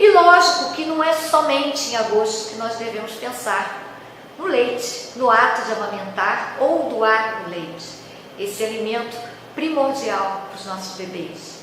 E lógico que não é somente em agosto que nós devemos pensar no leite, no ato de amamentar ou doar o leite, esse alimento primordial para os nossos bebês.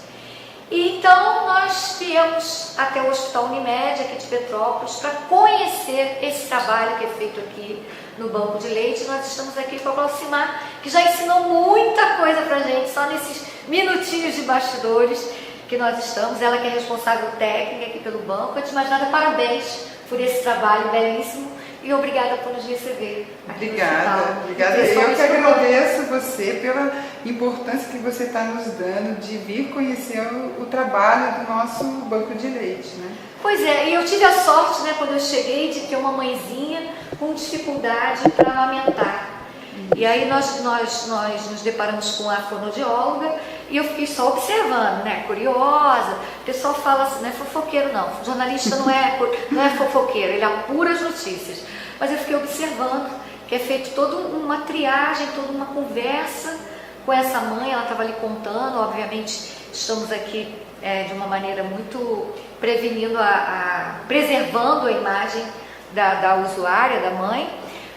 E então nós viemos até o Hospital Unimed aqui de Petrópolis para conhecer esse trabalho que é feito aqui no banco de leite. Nós estamos aqui com a Glaucimar, que já ensinou muita coisa para a gente, só nesses minutinhos de bastidores que nós estamos. Ela que é responsável técnica aqui pelo banco. Antes de mais nada, parabéns por esse trabalho belíssimo e obrigada por nos receber aqui no hospital. Obrigada. Eu que agradeço você pela importância que você está nos dando de vir conhecer o trabalho do nosso banco de leite, né? Pois é, e eu tive a sorte, né, quando eu cheguei, de ter uma mãezinha com dificuldade para amamentar. E aí nós nos deparamos com a fonoaudióloga e eu fiquei só observando, né, curiosa. O pessoal fala assim, não é fofoqueiro não, o jornalista não é fofoqueiro, ele apura as notícias. Mas eu fiquei observando que é feito toda uma triagem, toda uma conversa com essa mãe. Ela estava ali contando, obviamente estamos aqui de uma maneira muito prevenindo, preservando a imagem da usuária, da mãe,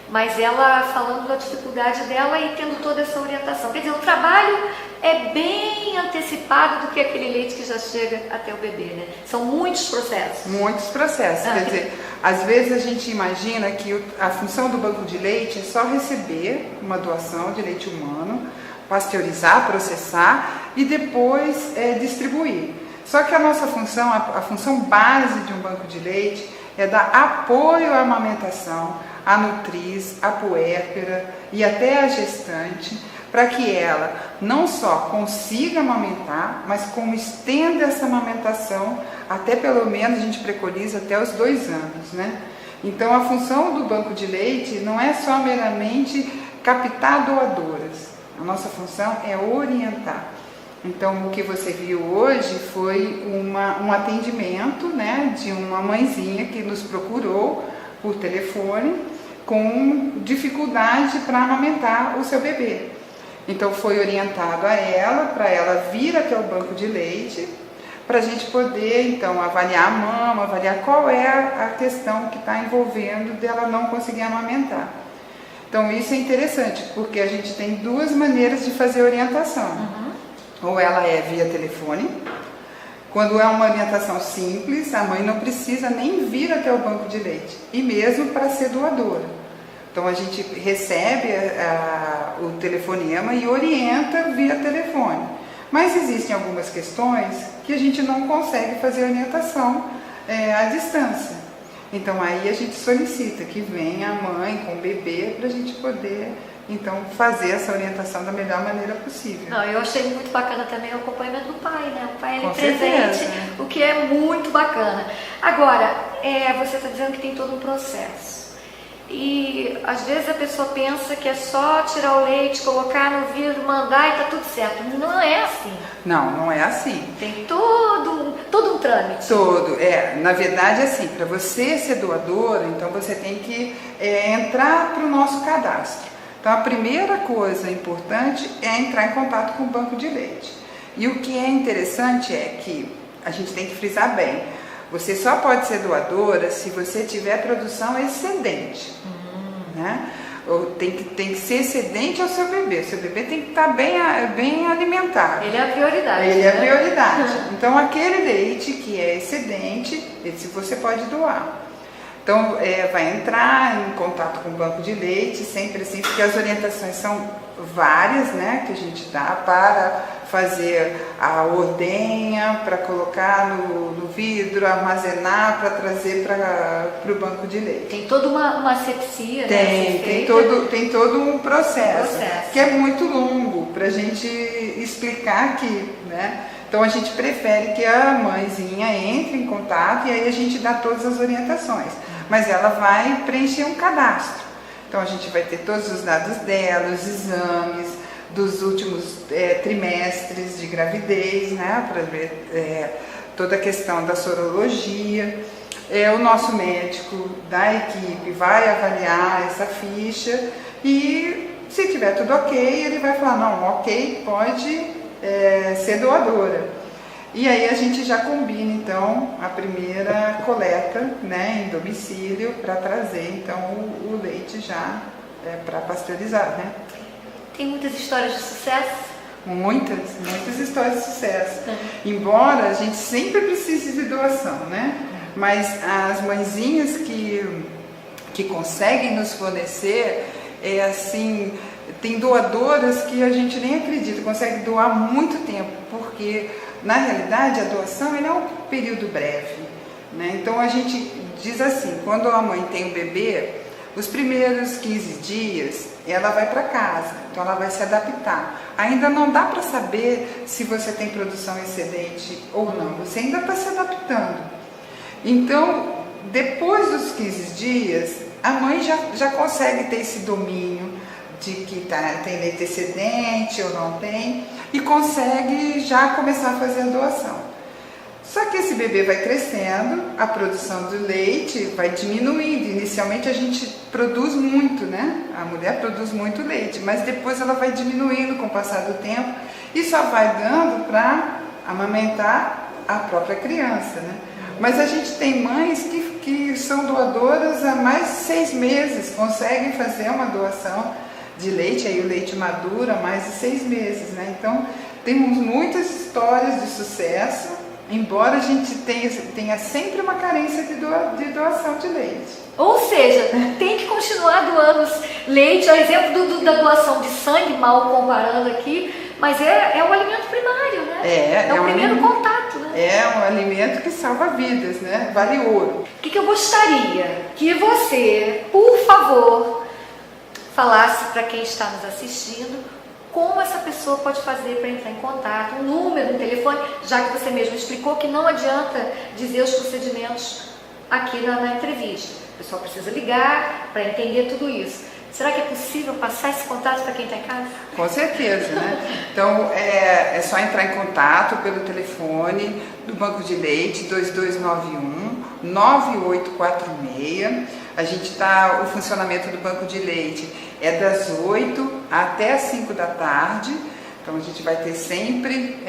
mas ela falando da dificuldade dela e tendo toda essa orientação. Quer dizer, o trabalho é bem antecipado do que aquele leite que já chega até o bebê, né? São muitos processos. Muitos processos, quer dizer, às vezes a gente imagina que a função do banco de leite é só receber uma doação de leite humano, pasteurizar, processar e depois distribuir. Só que a nossa função, a função base de um banco de leite é dar apoio à amamentação, à nutriz, à puérpera e até à gestante, para que ela não só consiga amamentar, mas como estenda essa amamentação até pelo menos, a gente preconiza até os 2 anos, né? Então a função do banco de leite não é só meramente captar doadoras, a nossa função é orientar. Então o que você viu hoje foi um atendimento, né, de uma mãezinha que nos procurou por telefone com dificuldade para amamentar o seu bebê. Então foi orientado a ela, para ela vir até o banco de leite, para a gente poder então avaliar a mama, avaliar qual é a questão que está envolvendo dela não conseguir amamentar. Então isso é interessante, porque a gente tem 2 maneiras de fazer orientação. Ou ela é via telefone, quando é uma orientação simples, a mãe não precisa nem vir até o banco de leite, e mesmo para ser doadora. Então a gente recebe o telefonema e orienta via telefone. Mas existem algumas questões que a gente não consegue fazer orientação à distância. Então aí a gente solicita que venha a mãe com o bebê para a gente poder então fazer essa orientação da melhor maneira possível. Não, eu achei muito bacana também o acompanhamento do pai, né? O pai Com presente, certeza. O que é muito bacana. Agora, você está dizendo que tem todo um processo. E às vezes a pessoa pensa que é só tirar o leite, colocar no vidro, mandar e tá tudo certo. Não é assim. Não é assim. Tem todo um trâmite. Na verdade, assim, para você ser doadora, então você tem que entrar para o nosso cadastro. Então a primeira coisa importante é entrar em contato com o banco de leite. E o que é interessante é que a gente tem que frisar bem, você só pode ser doadora se você tiver produção excedente, né? Tem que ser excedente ao seu bebê. Seu bebê tem que estar bem alimentado. Ele é a prioridade. Ele é a prioridade. Então aquele leite que é excedente, esse você pode doar. Então vai entrar em contato com o banco de leite, sempre assim, porque as orientações são várias, né, que a gente dá para fazer a ordenha, para colocar no vidro, armazenar, para trazer para o banco de leite. Tem toda uma asepsia, tem todo um processo que é muito longo para a gente explicar aqui, né? Então a gente prefere que a mãezinha entre em contato e aí a gente dá todas as orientações, mas ela vai preencher um cadastro. Então a gente vai ter todos os dados dela, os exames dos últimos trimestres de gravidez, né, para ver toda a questão da sorologia. O nosso médico da equipe vai avaliar essa ficha e se tiver tudo ok, ele vai falar, não, ok, pode ser doadora. E aí a gente já combina então a primeira coleta, né, em domicílio para trazer então o leite já para pasteurizar, né? Tem muitas histórias de sucesso? Muitas histórias de sucesso. Embora a gente sempre precise de doação, né? Mas as mãezinhas que conseguem nos fornecer, assim, tem doadoras que a gente nem acredita, consegue doar muito tempo, porque na realidade a doação é um período breve, né? Então a gente diz assim, quando a mãe tem o bebê, os primeiros 15 dias ela vai para casa, então ela vai se adaptar. Ainda não dá para saber se você tem produção excedente ou não, você ainda está se adaptando. Então, depois dos 15 dias, a mãe já consegue ter esse domínio de que tem leite excedente ou não tem, e consegue já começar a fazer a doação. Só que esse bebê vai crescendo, a produção do leite vai diminuindo. Inicialmente a gente produz muito, né? A mulher produz muito leite, mas depois ela vai diminuindo com o passar do tempo e só vai dando para amamentar a própria criança, né? Mas a gente tem mães que são doadoras há mais de 6 meses, conseguem fazer uma doação de leite, aí o leite madura mais de 6 meses, né? Então temos muitas histórias de sucesso, embora a gente tenha sempre uma carência de doação de leite. Ou seja, tem que continuar doando leite, ao exemplo da doação de sangue, mal comparando aqui, mas é um alimento primário, né? É o primeiro contato, né? É um alimento que salva vidas, né? Vale ouro. O que eu gostaria que você, por favor, falasse para quem está nos assistindo, como essa pessoa pode fazer para entrar em contato, um número, um telefone, já que você mesmo explicou que não adianta dizer os procedimentos aqui na entrevista. O pessoal precisa ligar para entender tudo isso. Será que é possível passar esse contato para quem está em casa? Com certeza, né? Então, é só entrar em contato pelo telefone do Banco de Leite, 2291-9846. A gente o funcionamento do Banco de Leite é das 8 até as 5 da tarde. Então, a gente vai ter sempre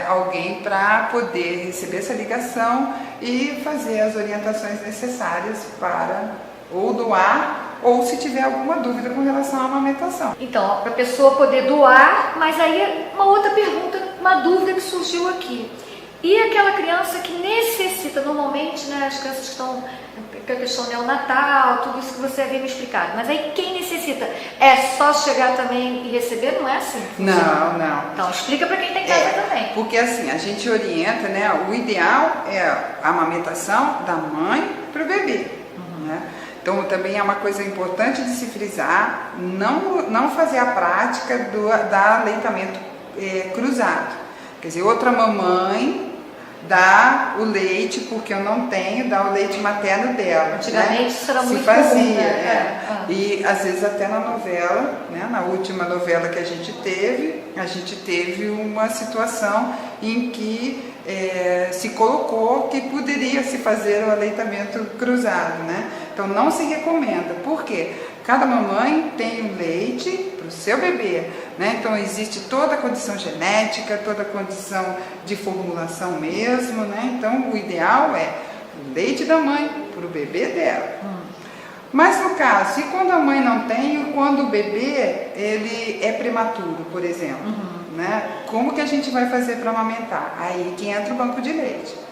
alguém para poder receber essa ligação e fazer as orientações necessárias para ou doar, ou se tiver alguma dúvida com relação à amamentação. Então, para a pessoa poder doar, mas aí uma outra pergunta, uma dúvida que surgiu aqui. E aquela criança que necessita, normalmente, né, as crianças que estão com a questão neonatal, tudo isso que você havia me explicado, mas aí quem necessita é só chegar também e receber? Não é assim? Não, não. Então, explica para quem está em casa também. Porque assim, a gente orienta, né, o ideal é a amamentação da mãe para o bebê, né? Então, também é uma coisa importante de se frisar, não fazer a prática do aleitamento cruzado. Quer dizer, outra mamãe dá o leite, porque eu não tenho, dá o leite materno dela. Antigamente, né? isso era muito se fazia, comum, né? E às vezes até na novela, né, na última novela que a gente teve uma situação em que se colocou que poderia se fazer o aleitamento cruzado, né? Então não se recomenda, porque cada mamãe tem um leite para o seu bebê, né? Então existe toda a condição genética, toda a condição de formulação mesmo, né? Então o ideal é o leite da mãe para o bebê dela. Mas no caso, e quando a mãe não tem, ou quando o bebê ele é prematuro, por exemplo, né? Como que a gente vai fazer para amamentar? Aí que entra o banco de leite.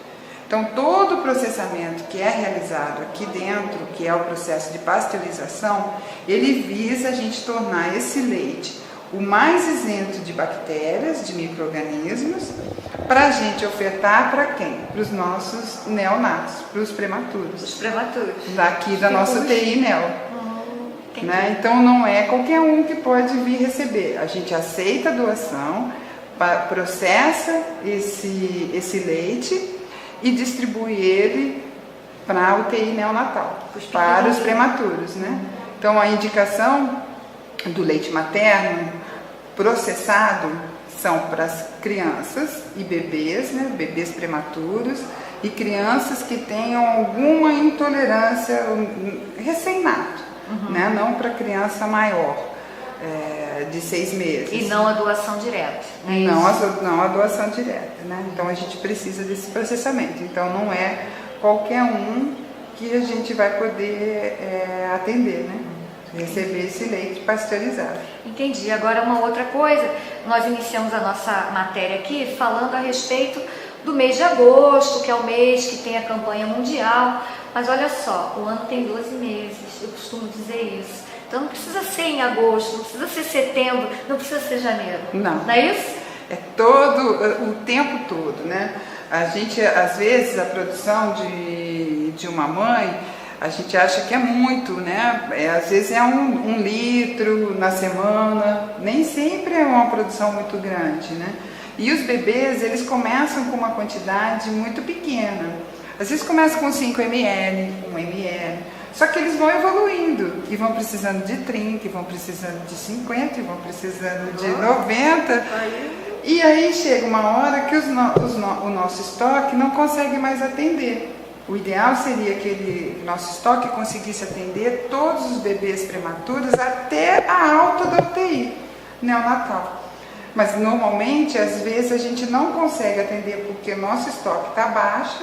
Então, todo o processamento que é realizado aqui dentro, que é o processo de pasteurização, ele visa a gente tornar esse leite o mais isento de bactérias, de micro-organismos, para a gente ofertar para quem? Para os nossos neonatos, para os prematuros. Os prematuros. Daqui da nossa UTI neo. Né? Então, não é qualquer um que pode vir receber. A gente aceita a doação, processa esse leite e distribui ele para a UTI neonatal, para os prematuros, né? Então, a indicação do leite materno processado são para as crianças e bebês, né? Bebês prematuros e crianças que tenham alguma intolerância recém-nato, né? Não para criança maior. de 6 meses. E não a doação direta, né? Não a doação direta, né? Então a gente precisa desse processamento. Então não é qualquer um que a gente vai poder atender, né? Receber esse leite pasteurizado. Entendi. Agora uma outra coisa, nós iniciamos a nossa matéria aqui falando a respeito do mês de agosto, que é o mês que tem a campanha mundial, mas olha só, o ano tem 12 meses, eu costumo dizer isso. Então não precisa ser em agosto, não precisa ser setembro, não precisa ser janeiro. Não. Não é isso? É todo, o tempo todo, né? A gente, às vezes, a produção de uma mãe, a gente acha que é muito, né? Às vezes é 1 litro na semana, nem sempre é uma produção muito grande, né? E os bebês, eles começam com uma quantidade muito pequena. Às vezes começam com 5 ml, 1 ml, só que eles vão evoluindo e vão precisando de 30, e vão precisando de 50, e vão precisando de 90. E aí chega uma hora que o nosso estoque não consegue mais atender. O ideal seria que nosso estoque conseguisse atender todos os bebês prematuros até a alta da UTI neonatal. Mas normalmente, às vezes, a gente não consegue atender porque o nosso estoque está baixo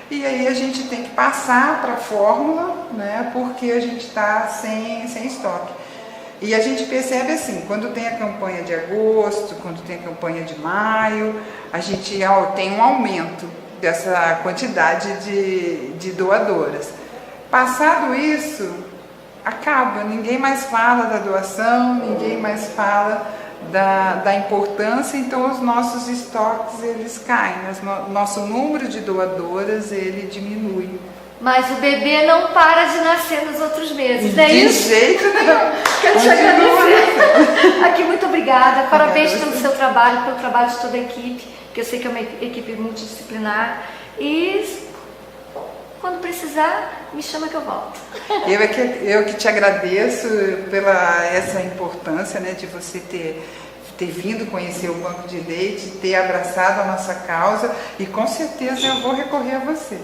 e aí a gente tem que passar para a fórmula, né, porque a gente está sem estoque. E a gente percebe assim, quando tem a campanha de agosto, quando tem a campanha de maio, a gente tem um aumento dessa quantidade de doadoras. Passado isso, acaba, ninguém mais fala da doação, ninguém mais fala da importância, então os nossos estoques eles caem, nosso número de doadoras ele diminui. Mas o bebê não para de nascer nos outros meses, não é isso? De jeito nenhum. Quero te agradecer. Aqui, muito obrigada. Parabéns pelo seu trabalho, pelo trabalho de toda a equipe, que eu sei que é uma equipe multidisciplinar. E quando precisar, me chama que eu volto. Eu que te agradeço pela essa importância, né, de você ter vindo conhecer o Banco de Leite, ter abraçado a nossa causa, e com certeza eu vou recorrer a você.